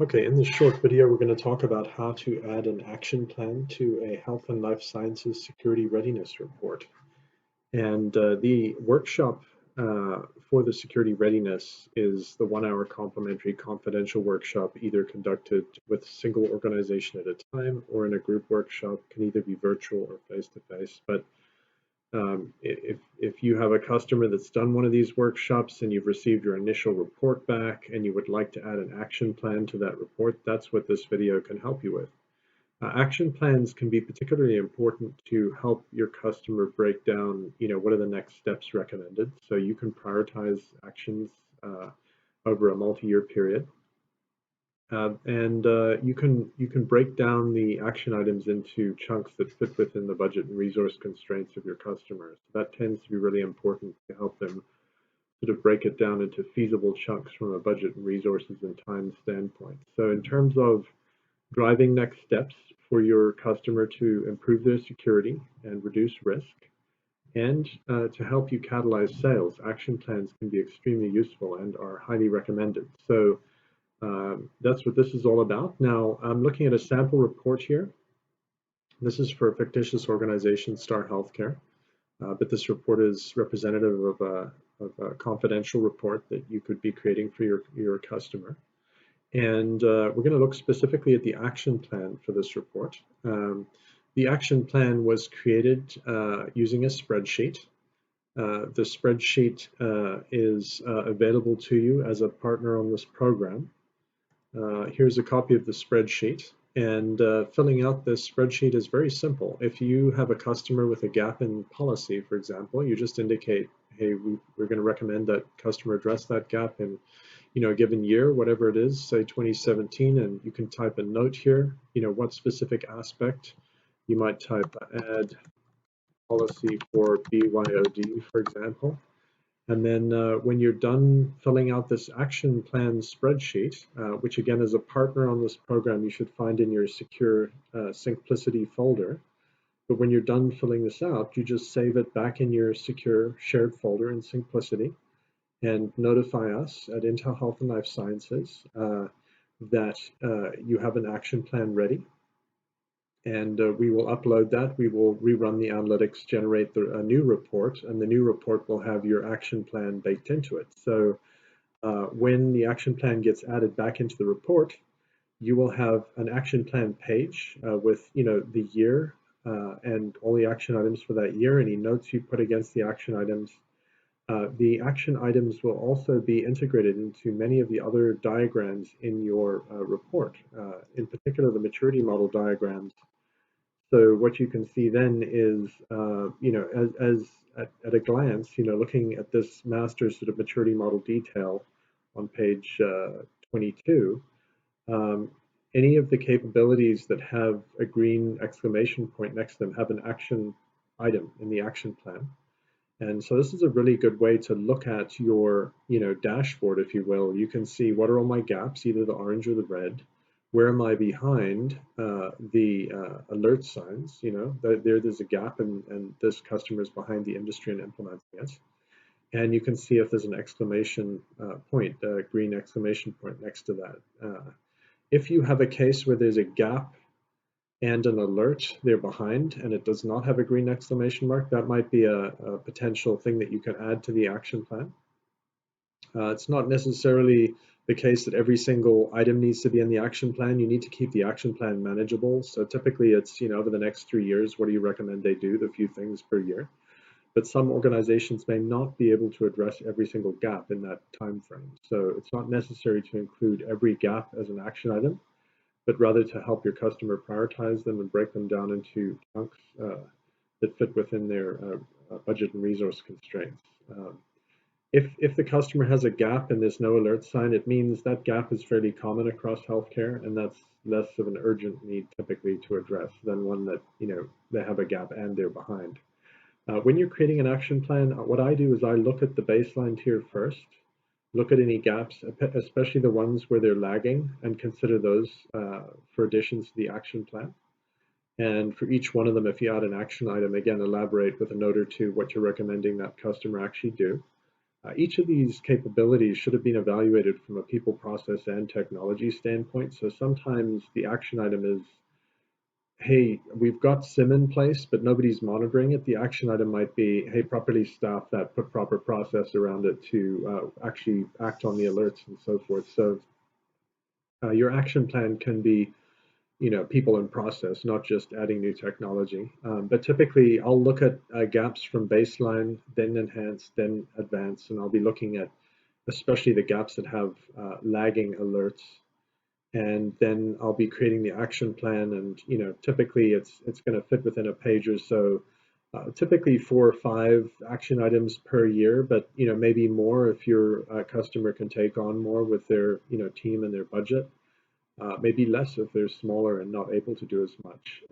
Okay, in this short video, we're going to talk about how to add an action plan to a health and life sciences security readiness report. And the workshop for the security readiness is the 1 hour complimentary confidential workshop, either conducted with a single organization at a time or in a group workshop, can either be virtual or face-to-face. But if you have a customer that's done one of these workshops and you've received your initial report back and you would like to add an action plan to that report, that's what this video can help you with. Action plans can be particularly important to help your customer break down, what are the next steps recommended, so you can prioritize actions over a multi-year period. You can break down the action items into chunks that fit within the budget and resource constraints of your customers. That tends to be really important to help them sort of break it down into feasible chunks from a budget and resources and time standpoint. So in terms of driving next steps for your customer to improve their security and reduce risk, and to help you catalyze sales, action plans can be extremely useful and are highly recommended. So that's what this is all about. Now, I'm looking at a sample report here. This is for a fictitious organization, Star Healthcare, but this report is representative of a confidential report that you could be creating for your customer. And we're going to look specifically at the action plan for this report. The action plan was created using a spreadsheet. The spreadsheet is available to you as a partner on this program. Here's a copy of the spreadsheet, and filling out this spreadsheet is very simple. If you have a customer with a gap in policy, for example, you just indicate, hey, we're going to recommend that customer address that gap in a given year, whatever it is, say 2017, and you can type a note here, what specific aspect. You might type add policy for BYOD, for example. And then when you're done filling out this action plan spreadsheet, which again is a partner on this program, you should find in your secure Simplicity folder. But when you're done filling this out, you just save it back in your secure shared folder in Simplicity and notify us at Intel Health and Life Sciences that you have an action plan ready. And we will upload that. We will rerun the analytics, generate a new report, and the new report will have your action plan baked into it. So when the action plan gets added back into the report, you will have an action plan page with the year and all the action items for that year, any notes you put against the action items. The action items will also be integrated into many of the other diagrams in your report, in particular the maturity model diagrams. So what you can see then is, at a glance, looking at this master sort of maturity model detail on page 22, any of the capabilities that have a green exclamation point next to them have an action item in the action plan. And so this is a really good way to look at your, dashboard, if you will. You can see what are all my gaps, either the orange or the red. Where am I behind the alert signs? There's a gap and this customer is behind the industry in implementing it. And you can see if there's an exclamation point, a green exclamation point next to that. If you have a case where there's a gap and an alert, they're behind, and it does not have a green exclamation mark, that might be a potential thing that you can add to the action plan. It's not necessarily the case that every single item needs to be in the action plan. You need to keep the action plan manageable. So typically it's, over the next 3 years, what do you recommend they do? The few things per year. But some organizations may not be able to address every single gap in that time frame. So it's not necessary to include every gap as an action item, but rather to help your customer prioritize them and break them down into chunks that fit within their budget and resource constraints. If the customer has a gap and there's no alert sign, it means that gap is fairly common across healthcare, and that's less of an urgent need typically to address than one that, they have a gap and they're behind. When you're creating an action plan, what I do is I look at the baseline tier first, look at any gaps, especially the ones where they're lagging, and consider those for additions to the action plan. And for each one of them, if you add an action item, again, elaborate with a note or two what you're recommending that customer actually do. Each of these capabilities should have been evaluated from a people, process, and technology standpoint. So sometimes the action item is, hey, we've got SIM in place, but nobody's monitoring it. The action item might be, hey, properly staff that, put proper process around it to actually act on the alerts and so forth. So your action plan can be, people and process, not just adding new technology. But typically, I'll look at gaps from baseline, then enhance, then advance, and I'll be looking at especially the gaps that have lagging alerts. And then I'll be creating the action plan, and typically it's going to fit within a page or so. Typically 4 or 5 action items per year, but maybe more if your customer can take on more with their team and their budget. Maybe less if they're smaller and not able to do as much.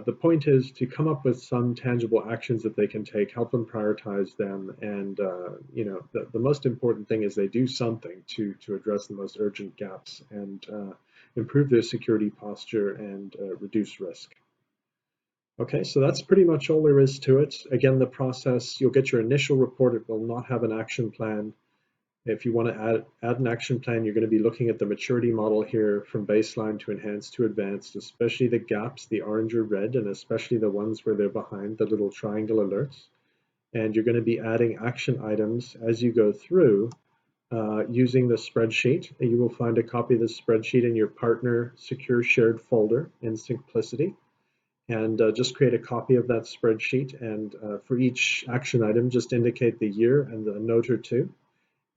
The point is to come up with some tangible actions that they can take, help them prioritize them, and the most important thing is they do something to address the most urgent gaps and improve their security posture and reduce risk. Okay, so that's pretty much all there is to it. Again, the process, you'll get your initial report. It will not have an action plan. If you want to add an action plan, you're going to be looking at the maturity model here from baseline to enhanced to advanced, especially the gaps, the orange or red, and especially the ones where they're behind the little triangle alerts. And you're going to be adding action items as you go through using the spreadsheet. You will find a copy of the spreadsheet in your partner secure shared folder in Simplicity. And just create a copy of that spreadsheet. And for each action item, just indicate the year and a note or two.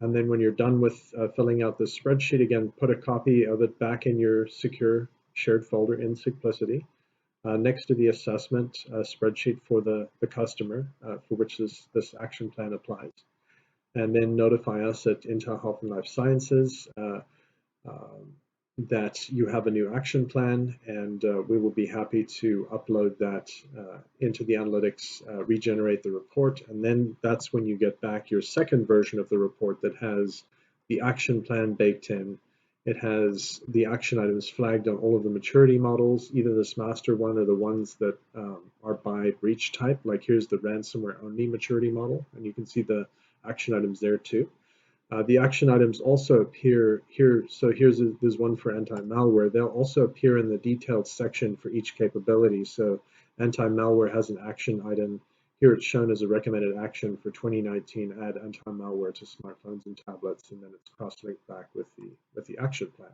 And then when you're done with filling out the spreadsheet, again, put a copy of it back in your secure shared folder in Simplicity next to the assessment spreadsheet for the customer for which this action plan applies. And then notify us at Intel Health and Life Sciences that you have a new action plan, and we will be happy to upload that into the analytics, regenerate the report, and then that's when you get back your second version of the report that has the action plan baked in. It has the action items flagged on all of the maturity models, either this master one or the ones that are by breach type, like here's the ransomware only maturity model, and you can see the action items there too. The action items also appear here. So there's one for anti-malware. They'll also appear in the detailed section for each capability. So anti-malware has an action item. Here it's shown as a recommended action for 2019, add anti-malware to smartphones and tablets, and then it's cross-linked back with the action plan.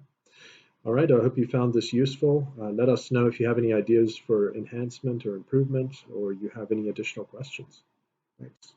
All right, I hope you found this useful. Let us know if you have any ideas for enhancement or improvement, or you have any additional questions. Thanks.